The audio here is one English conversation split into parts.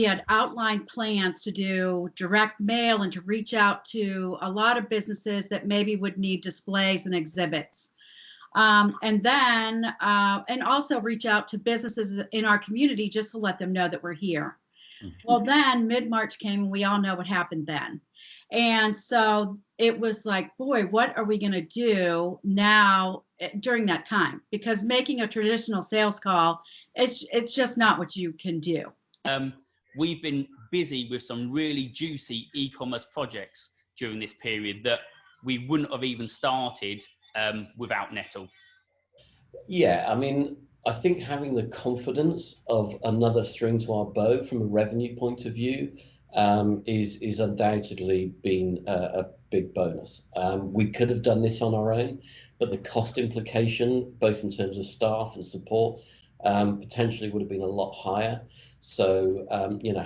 we had outlined plans to do direct mail and to reach out to a lot of businesses that maybe would need displays and exhibits. And also reach out to businesses in our community just to let them know that we're here. Well, then mid-March came and we all know what happened then. And so it was like, boy, what are we going to do now during that time? Because making a traditional sales call, it's just not what you can do. We've been busy with some really juicy e-commerce projects during this period that we wouldn't have even started without Nettl. Yeah, I mean, I think having the confidence of another string to our bow from a revenue point of view is undoubtedly been a big bonus. We could have done this on our own, but the cost implication, both in terms of staff and support, potentially would have been a lot higher. So,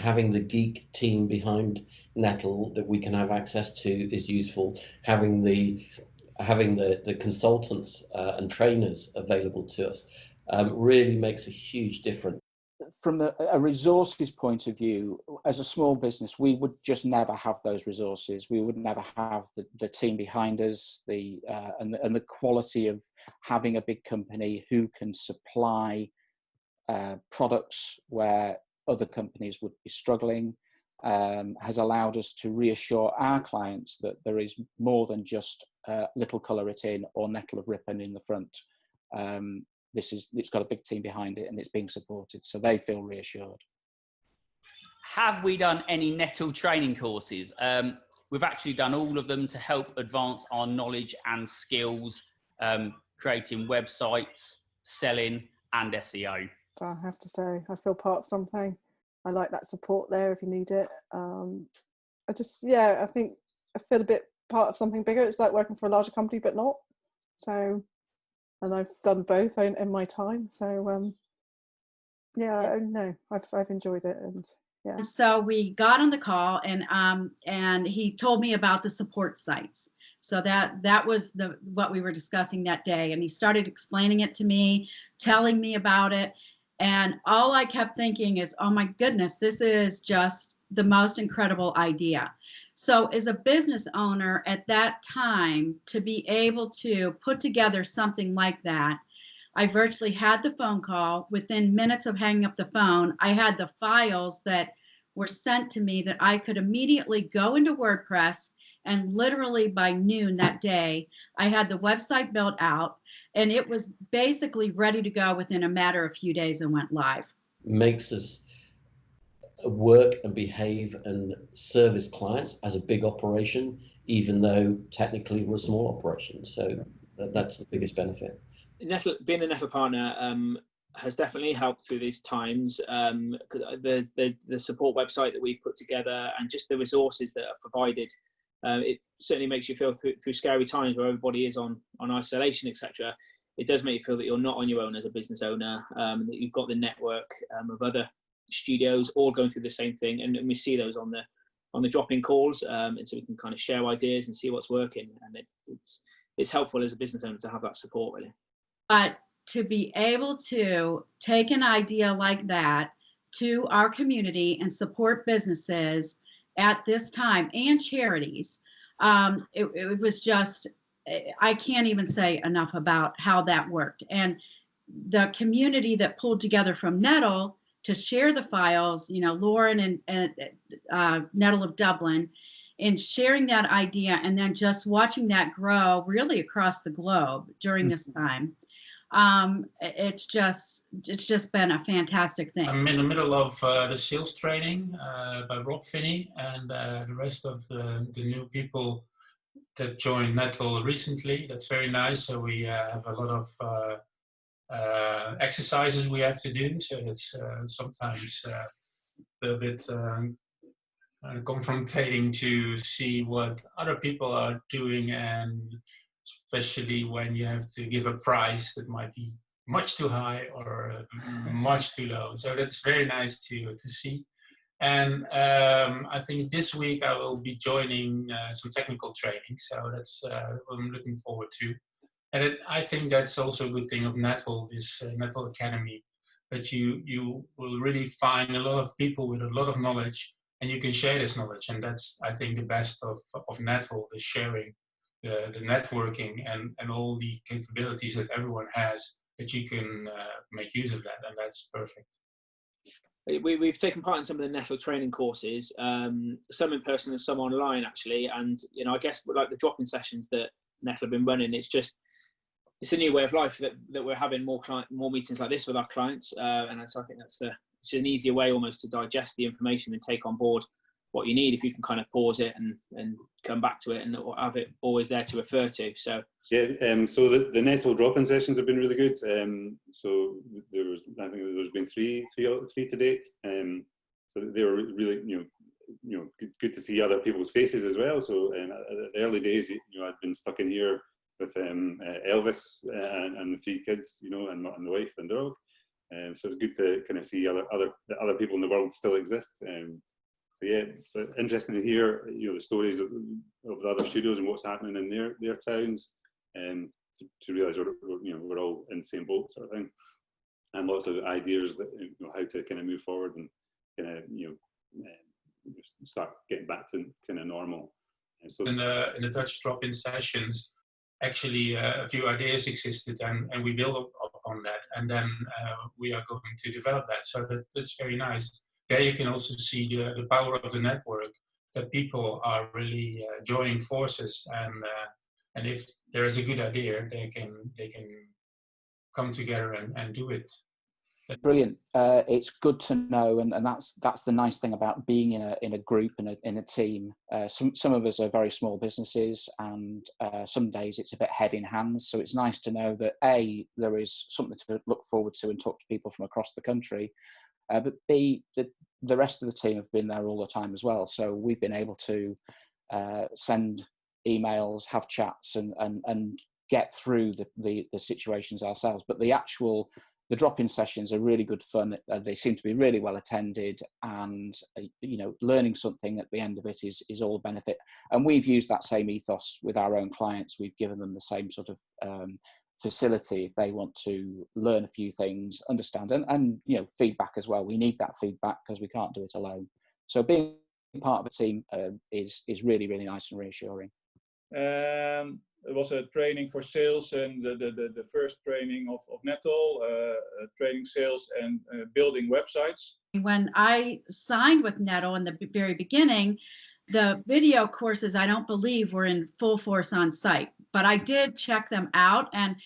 having the geek team behind Nettl that we can have access to is useful. Having the consultants and trainers available to us really makes a huge difference. From a resources point of view, as a small business, we would just never have those resources. We would never have the team behind us, and the quality of having a big company who can supply products where other companies would be struggling, has allowed us to reassure our clients that there is more than just little colour it in or Nettl of Ripon in the front. It's got a big team behind it and it's being supported, so they feel reassured. Have we done any Nettl training courses? We've actually done all of them to help advance our knowledge and skills, creating websites, selling and SEO. I have to say, I feel part of something. I like that support there if you need it. I think I feel a bit part of something bigger. It's like working for a larger company, but not. So, and I've done both in my time. So, I've enjoyed it, and yeah. So we got on the call, and he told me about the support sites. So that was what we were discussing that day, and he started explaining it to me, telling me about it. And all I kept thinking is, oh my goodness, this is just the most incredible idea. So as a business owner at that time, to be able to put together something like that, I virtually had the phone call. Within minutes of hanging up the phone, I had the files that were sent to me that I could immediately go into WordPress, and literally by noon that day, I had the website built out. And it was basically ready to go within a matter of a few days and went live. Makes us work and behave and service clients as a big operation, even though technically we're a small operation. So that's the biggest benefit. Being a Nettl partner has definitely helped through these times. There's the support website that we put together and just the resources that are provided. It certainly makes you feel through scary times where everybody is on isolation, etc. It does make you feel that you're not on your own as a business owner, that you've got the network of other studios all going through the same thing, and we see those on the drop-in calls, and so we can kind of share ideas and see what's working, and it's helpful as a business owner to have that support, really. But to be able to take an idea like that to our community and support businesses at this time and charities, it was just, I can't even say enough about how that worked. And the community that pulled together from Nettl to share the files, Lauren and Nettl of Dublin, in sharing that idea and then just watching that grow really across the globe during this time. It's just been a fantastic thing. I'm in the middle of the sales training by Rob Finney and the rest of the new people that joined Nettl recently. That's very nice. So we have a lot of exercises we have to do. So that's sometimes a little bit confronting to see what other people are doing, and especially when you have to give a price that might be much too high or much too low. So that's very nice to see. And I think this week I will be joining some technical training. So that's what I'm looking forward to. And I think that's also a good thing of Nettl, this Nettl Academy, that you will really find a lot of people with a lot of knowledge, and you can share this knowledge. And that's, I think, the best of Nettl, the sharing, the networking, and all the capabilities that everyone has, that you can make use of that, and that's perfect. We've taken part in some of the Nettl training courses, some in person and some online, actually. And I guess like the drop-in sessions that Nettl have been running, it's a new way of life that we're having more meetings like this with our clients, and so I think it's an easier way almost to digest the information and take on board what you need if you can kind of pause it and come back to it and have it always there to refer to. So yeah, so the Nettl drop-in sessions have been really good. So I think there's been three to date. So they were really good to see other people's faces as well. So at the early days, I'd been stuck in here with Elvis and the 3 kids, and the wife and dog. So it's good to kind of see other people in the world still exist. So yeah, but interesting to hear the stories of the other studios and what's happening in their towns, and to realise we're all in the same boat, sort of thing, and lots of ideas that how to kind of move forward and kind of start getting back to kind of normal. And so in the Dutch drop-in sessions, actually a few ideas existed, and we build up on that, and then we are going to develop that. So that's very nice. There you can also see the power of the network, that people are really joining forces, and if there is a good idea, they can come together and do it. Brilliant. It's good to know, and that's the nice thing about being in a group and in a team. Some of us are very small businesses, and some days it's a bit head in hands. So it's nice to know that A, there is something to look forward to and talk to people from across the country. But B, the rest of the team have been there all the time as well. So we've been able to send emails, have chats, and get through the situations ourselves. But the drop-in sessions are really good fun. They seem to be really well attended, and learning something at the end of it is all a benefit. And we've used that same ethos with our own clients. We've given them the same sort of facility if they want to learn a few things, understand, and feedback as well. We need that feedback because we can't do it alone. So being part of a team is really, really nice and reassuring. It was a training for sales, and the first training of Nettl, training sales and building websites. When I signed with Nettl in the very beginning, the video courses, I don't believe, were in full force on site, but I did check them out, and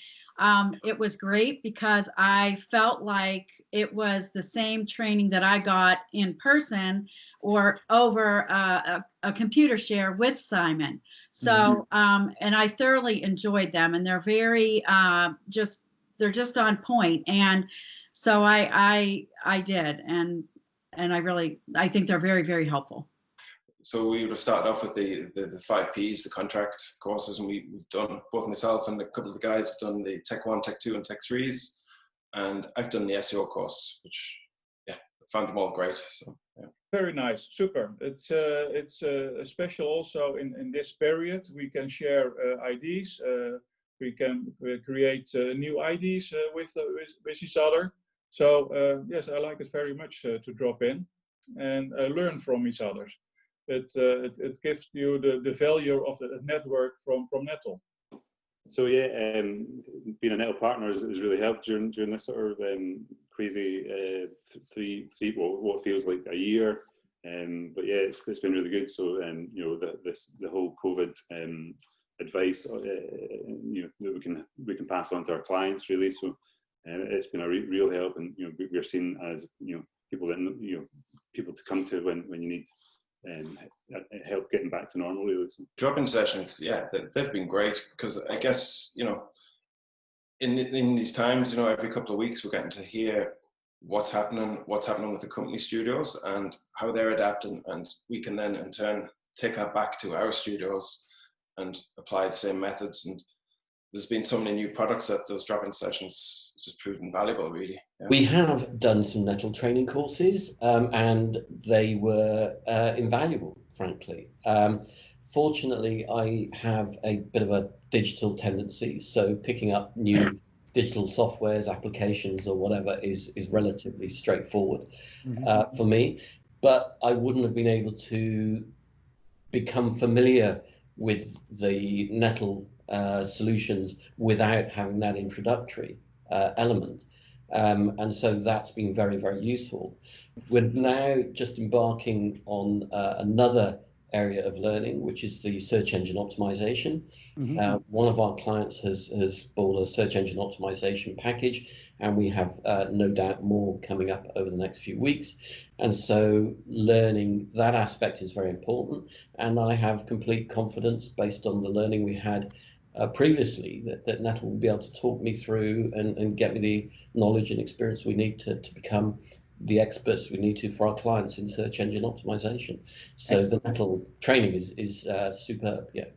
it was great because I felt like it was the same training that I got in person or over a computer share with Simon. So, and I thoroughly enjoyed them, and they're very they're just on point. And so I did, and I think they're very, very helpful. So we would have started off with the 5 Ps, the contract courses, and we've done, both myself and a couple of the guys have done the Tech 1, Tech 2, and Tech 3s, and I've done the SEO course, which I found them all great. So yeah. Very nice, super. It's special also in this period. We can share IDs. We can create new IDs with each other. So yes, I like it very much to drop in and learn from each other. It gives you the value of the network from Nettl. So yeah, being a Nettl partner has really helped during this sort of crazy what feels like a year. But yeah, it's been really good. So the whole COVID advice that we can pass on to our clients really. So it's been a real help, and we're seen as people that people to come to when you need help getting back to normal really. So. Drop-in sessions, yeah, they've been great because I guess in these times, every couple of weeks we're getting to hear what's happening with the company studios and how they're adapting, and we can then in turn take that back to our studios and apply the same methods. And there's been so many new products at those drop-in sessions, just proven valuable, really. Yeah. We have done some Nettl training courses, and they were invaluable, frankly. Fortunately, I have a bit of a digital tendency, so picking up new digital softwares, applications, or whatever is relatively straightforward Mm-hmm. for me. But I wouldn't have been able to become familiar with the Nettl solutions without having that introductory element. And so that's been very, very useful. We're now just embarking on another area of learning, which is the search engine optimization. Mm-hmm. One of our clients has bought a search engine optimization package, and we have no doubt more coming up over the next few weeks. And so learning that aspect is very important. And I have complete confidence, based on the learning we had previously, that Nettl will be able to talk me through and get me the knowledge and experience we need to become the experts we need to for our clients in search engine optimization. So the Nettl training is superb. Yeah.